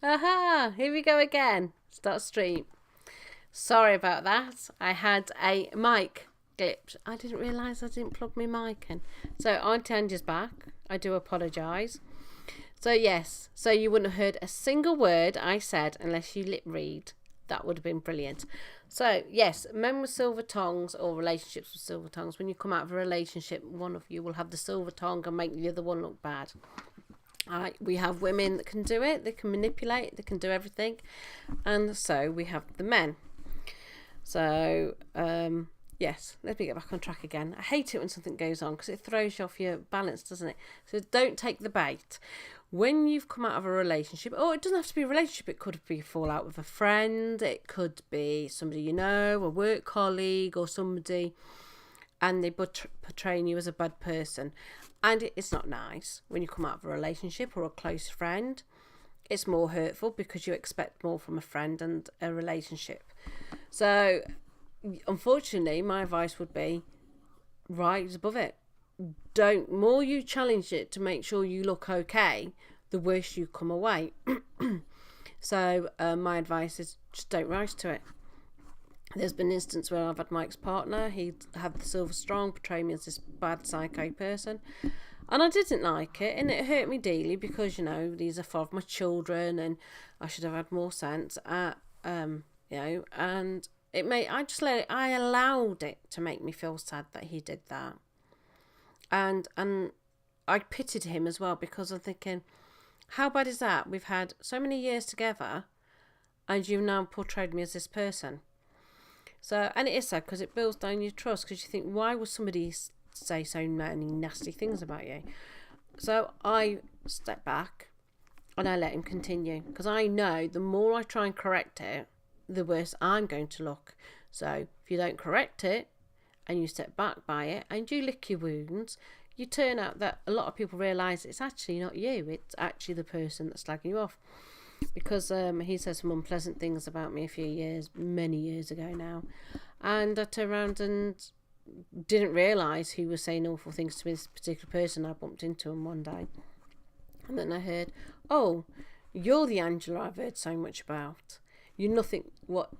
Aha, here we go again. Start stream. Sorry about that. I had a mic glitch. I didn't realise I didn't plug my mic in. So Auntie Angie's back. I do apologise. So yes, so you wouldn't have heard a single word I said unless you lip read. That would have been brilliant. So yes, men with silver tongues or relationships with silver tongues. When you come out of a relationship, one of you will have the silver tongue and make the other one look bad. We have women that can do it. They can manipulate. They can do everything, and so we have the men. So yes, let me get back on track again. I hate it when something goes on because it throws you off your balance, doesn't it? So don't take the bait. When you've come out of a relationship, or it doesn't have to be a relationship, it could be a fallout with a friend, it could be somebody you know, a work colleague or somebody, and they portraying you as a bad person. And it's not nice when you come out of a relationship or a close friend. It's more hurtful because you expect more from a friend and a relationship. So, unfortunately, my advice would be rise above it. Don't, more you challenge it to make sure you look okay, the worse you come away. So my advice is just don't rise to it. There's been an instance where I've had my ex-partner, he had the silver strong, portray me as this bad psycho person, and I didn't like it, and it hurt me dearly because, you know, these are 4 of my children and I should have had more sense you know, and I allowed it to make me feel sad that he did that. And I pitied him as well because I'm thinking, how bad is that? We've had so many years together and you've now portrayed me as this person. So, and it is sad because it builds down your trust because you think, why would somebody say so many nasty things about you? So I step back and I let him continue because I know the more I try and correct it, the worse I'm going to look. So if you don't correct it, and you step back by it and you lick your wounds, you turn out that a lot of people realise it's actually not you, it's actually the person that's slagging you off. Because he said some unpleasant things about me many years ago now, and I turned around and didn't realise he was saying awful things to this particular person. I bumped into him one day, and then I heard, oh, you're the Angela I've heard so much about. You're nothing what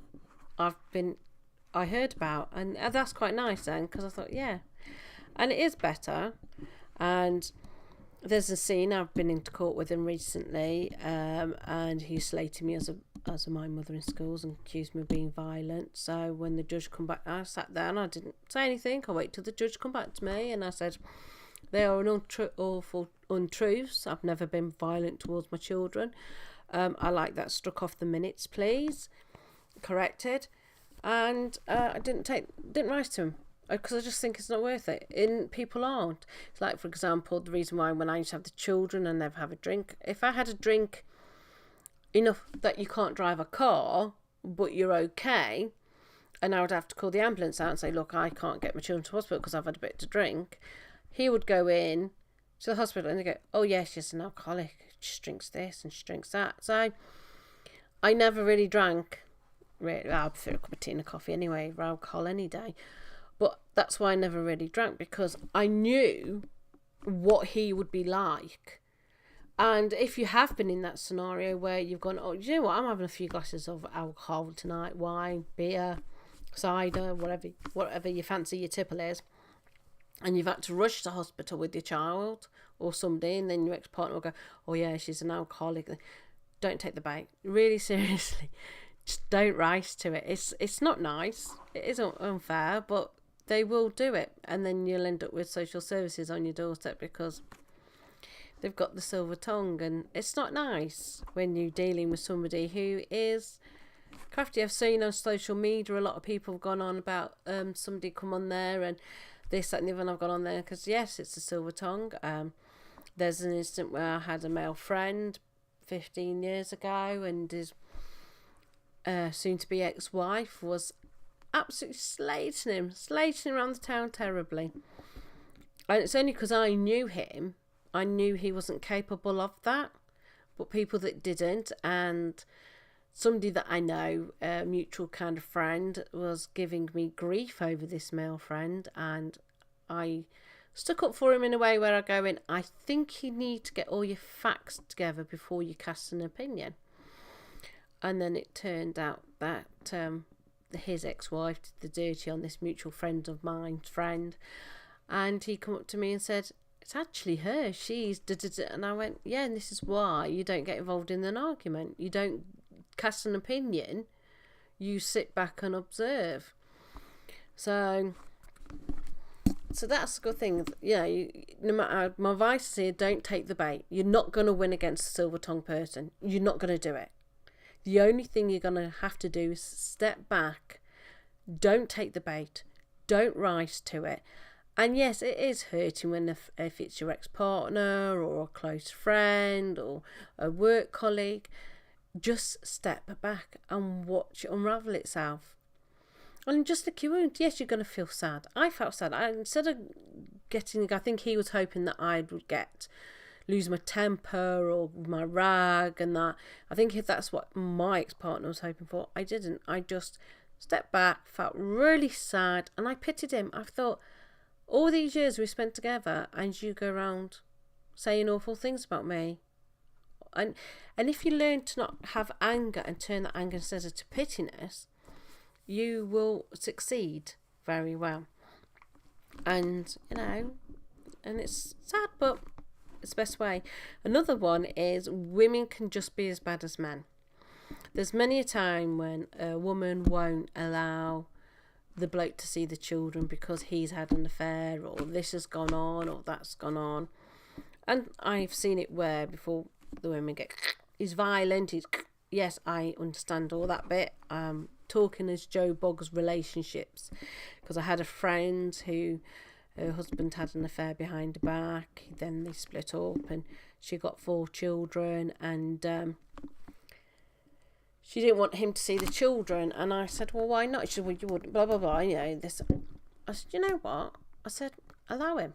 I heard about, and that's quite nice then because I thought, yeah, and it is better. And there's a scene I've been into court with him recently, and he slated me as my mother in schools and accused me of being violent. So when the judge come back, I sat there and I didn't say anything. I waited till the judge come back to me, and I said, they are awful untruths. I've never been violent towards my children. I like that struck off the minutes, please. Corrected. And I didn't rise to him because I just think it's not worth it. People aren't. It's like, for example, the reason why when I used to have the children and they'd have a drink, if I had a drink enough that you can't drive a car but you're okay, and I would have to call the ambulance out and say, look, I can't get my children to hospital because I've had a bit to drink, he would go in to the hospital and they go, oh yeah, she's an alcoholic, she drinks this and she drinks that. So I never really drank. I prefer a cup of tea and a coffee anyway, or alcohol any day. But that's why I never really drank, because I knew what he would be like. And if you have been in that scenario where you've gone, oh, you know what, I'm having a few glasses of alcohol tonight, wine, beer, cider, whatever you fancy your tipple is, and you've had to rush to hospital with your child or somebody, and then your ex-partner will go, oh yeah, she's an alcoholic. Don't take the bait. Really, seriously. Just don't rise to it. It's not nice. It is unfair, but they will do it, and then you'll end up with social services on your doorstep because they've got the silver tongue, and it's not nice when you're dealing with somebody who is crafty. I've seen on social media a lot of people have gone on about somebody come on there and this, that, and the other, and I've gone on there because yes, it's a silver tongue. There's an instant where I had a male friend 15 years ago, and his soon-to-be ex-wife was absolutely slating him around the town terribly. And it's only because I knew him, I knew he wasn't capable of that. But people that didn't, and somebody that I know, a mutual kind of friend, was giving me grief over this male friend, and I stuck up for him in a way where I go in, I think you need to get all your facts together before you cast an opinion. And then it turned out that his ex-wife did the dirty on this mutual friend of mine's friend. And he come up to me and said, it's actually her. She's da-da-da. And I went, yeah, and this is why you don't get involved in an argument. You don't cast an opinion. You sit back and observe. So that's a good thing. No matter, my advice is here, don't take the bait. You're not going to win against a silver-tongued person. You're not going to do it. The only thing you're going to have to do is step back. Don't take the bait. Don't rise to it. And yes, it is hurting when if it's your ex-partner or a close friend or a work colleague. Just step back and watch it unravel itself. And just lick your wound. Yes, you're going to feel sad. I felt sad. Instead of I think he was hoping that I would lose my temper or my rag and that. I think if that's what my ex-partner was hoping for, I didn't. I just stepped back, felt really sad, and I pitied him. I thought, all these years we spent together and you go around saying awful things about me. And if you learn to not have anger and turn that anger instead of to pittiness, you will succeed very well. And, and it's sad, but it's the best way. Another one is women can just be as bad as men. There's many a time when a woman won't allow the bloke to see the children because he's had an affair or this has gone on or that's gone on. And I've seen it where before the women get, he's violent, yes, I understand all that bit. Talking as Joe Boggs relationships, because I had a friend who her husband had an affair behind her back, then they split up and she got 4 children and she didn't want him to see the children. And I said, well, why not? She said, well, you wouldn't, blah, blah, blah, this. I said, you know what? I said, allow him.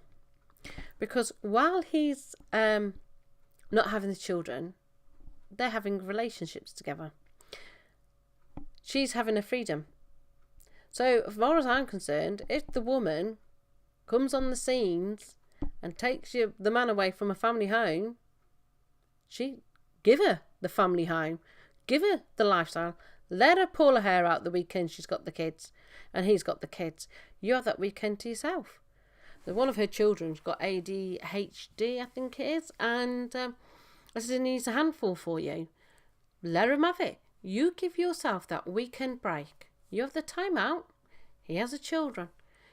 Because while he's not having the children, they're having relationships together. She's having her freedom. So as far as I'm concerned, if the woman comes on the scenes and takes the man away from a family home, give her the family home. Give her the lifestyle. Let her pull her hair out the weekend she's got the kids and he's got the kids. You have that weekend to yourself. So one of her children's got ADHD, I think it is, and I said, it needs a handful for you. Let him have it. You give yourself that weekend break. You have the time out. He has the children.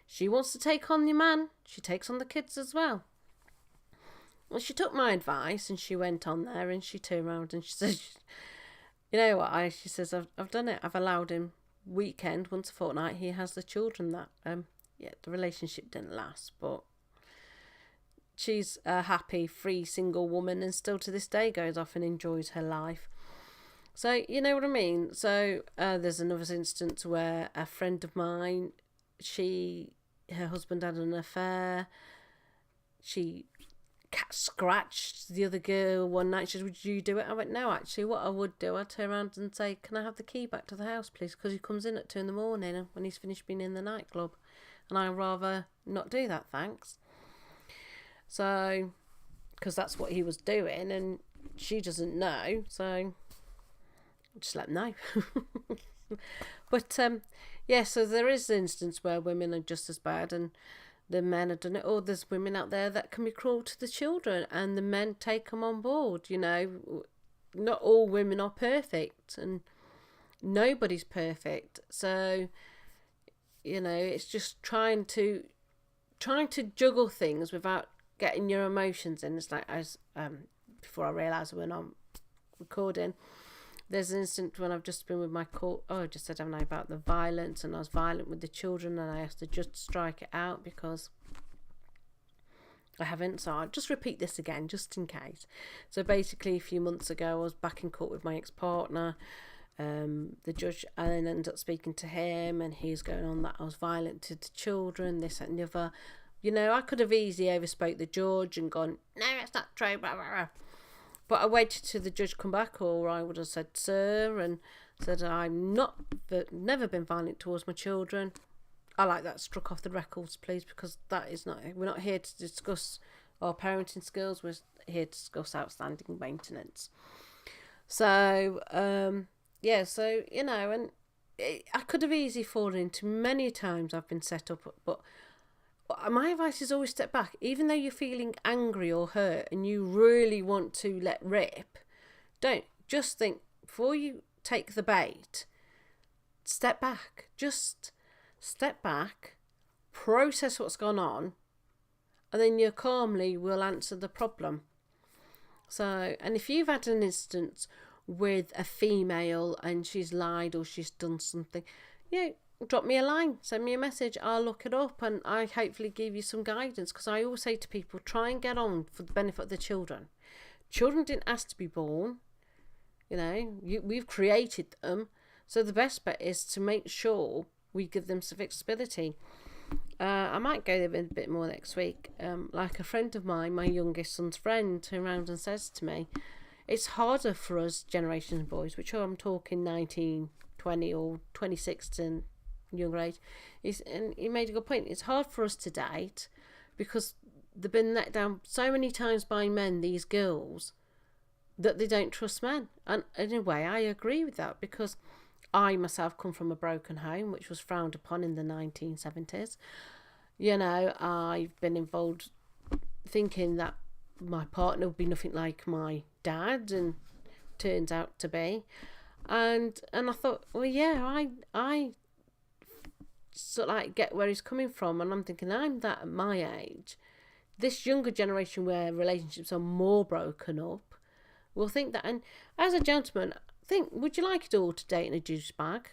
She wants to take on the man. She takes on the kids as well. Well, she took my advice and she went on there and she turned around and she said, you know what, she says, I've done it. I've allowed him weekend, once a fortnight. He has the children that, the relationship didn't last, but she's a happy, free, single woman and still to this day goes off and enjoys her life. So, you know what I mean? So, there's another instance where a friend of mine, her husband had an affair. She scratched the other girl one night. She said, would you do it? I went, no, actually, what I would do, I'd turn around and say, can I have the key back to the house, please? Because he comes in at 2 a.m. when he's finished being in the nightclub. And I'd rather not do that, thanks. So, because that's what he was doing, and she doesn't know, so just let them know. But, so there is an instance where women are just as bad, and the men have done it. Or there's women out there that can be cruel to the children and the men take them on board. Not all women are perfect and nobody's perfect. So, it's just trying to juggle things without getting your emotions in. It's like, before I realised when I'm recording, there's an instant when I've just been with my court. I just said, haven't I, about the violence, and I was violent with the children, and I asked to just strike it out because I haven't. So I'll just repeat this again, just in case. So basically, a few months ago, I was back in court with my ex-partner. The judge, and then ended up speaking to him, and he's going on that I was violent to the children, this and the other. I could have easily overspoke the judge and gone, no, it's not true, blah, blah, blah. But I waited till the judge come back, or I would have said, sir, and said, never been violent towards my children. I like that struck off the records, please, because we're not here to discuss our parenting skills. We're here to discuss outstanding maintenance. So, yeah, so, and I could have easily fallen into many times I've been set up, but my advice is always step back. Even though you're feeling angry or hurt and you really want to let rip, don't. Just think, before you take the bait, step back. Just step back, process what's gone on, and then you calmly will answer the problem. So, and if you've had an instance with a female and she's lied or she's done something, drop me a line, send me a message, I'll look it up, and I hopefully give you some guidance, because I always say to people, try and get on for the benefit of the children. Children didn't ask to be born, we've created them, so the best bet is to make sure we give them some flexibility. I might go there a bit more next week. Like a friend of mine, my youngest son's friend, turned around and says to me, it's harder for us Generation boys, which I'm talking 19, 20 or 26 and younger age, and he made a good point. It's hard for us to date because they've been let down so many times by men, these girls, that they don't trust men. And in a way, I agree with that, because I myself come from a broken home, which was frowned upon in the 1970s. I've been involved thinking that my partner would be nothing like my dad, and turns out to be. And I thought, well, yeah, I sort of like get where he's coming from, and I'm thinking, I'm that at my age. This younger generation where relationships are more broken up will think that. And as a gentleman, would you like your daughter dating a douchebag?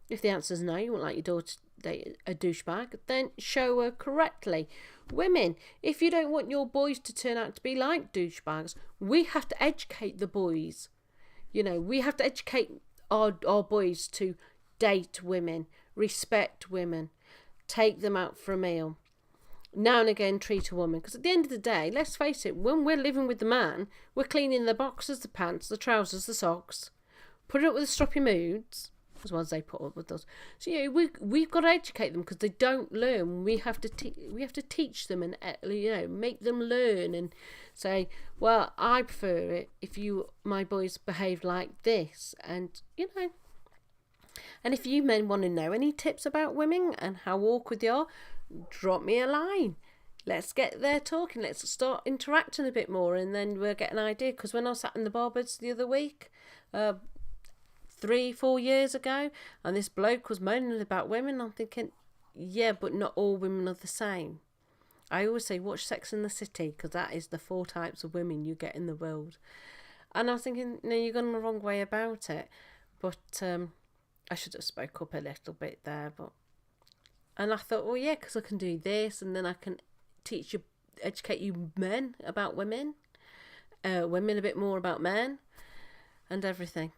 If the answer is no, you wouldn't like your daughter to date a douchebag, then show her correctly. Women, if you don't want your boys to turn out to be like douchebags, we have to educate the boys. We have to educate our boys to date women, respect women, take them out for a meal, now and again treat a woman. Because at the end of the day, let's face it, when we're living with the man, we're cleaning the boxers, the pants, the trousers, the socks, putting up with the stroppy moods, as well as they put up with us. So we've got to educate them, because they don't learn. We have to teach them, and make them learn, and say, well, I prefer it if my boys behave like this, and And if you men want to know any tips about women and how awkward they are, drop me a line. Let's get there talking. Let's start interacting a bit more, and then we'll get an idea. Because when I sat in the barbers the other week, 3-4 years ago, and this bloke was moaning about women, I'm thinking, yeah, but not all women are the same. I always say, watch Sex and the City, because that is the 4 types of women you get in the world. And I was thinking, no, you're going the wrong way about it. But I should have spoke up a little bit there. And I thought, well, yeah, because I can do this, and then I can educate you men about women, women a bit more about men, and everything.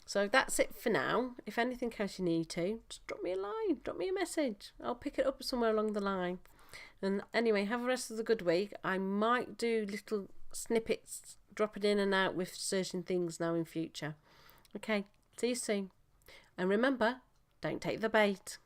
So that's it for now. If anything else you need to, just drop me a line, drop me a message. I'll pick it up somewhere along the line. And anyway, have the rest of the good week. I might do little snippets, drop it in and out with certain things now in future. Okay, see you soon. And remember, don't take the bait.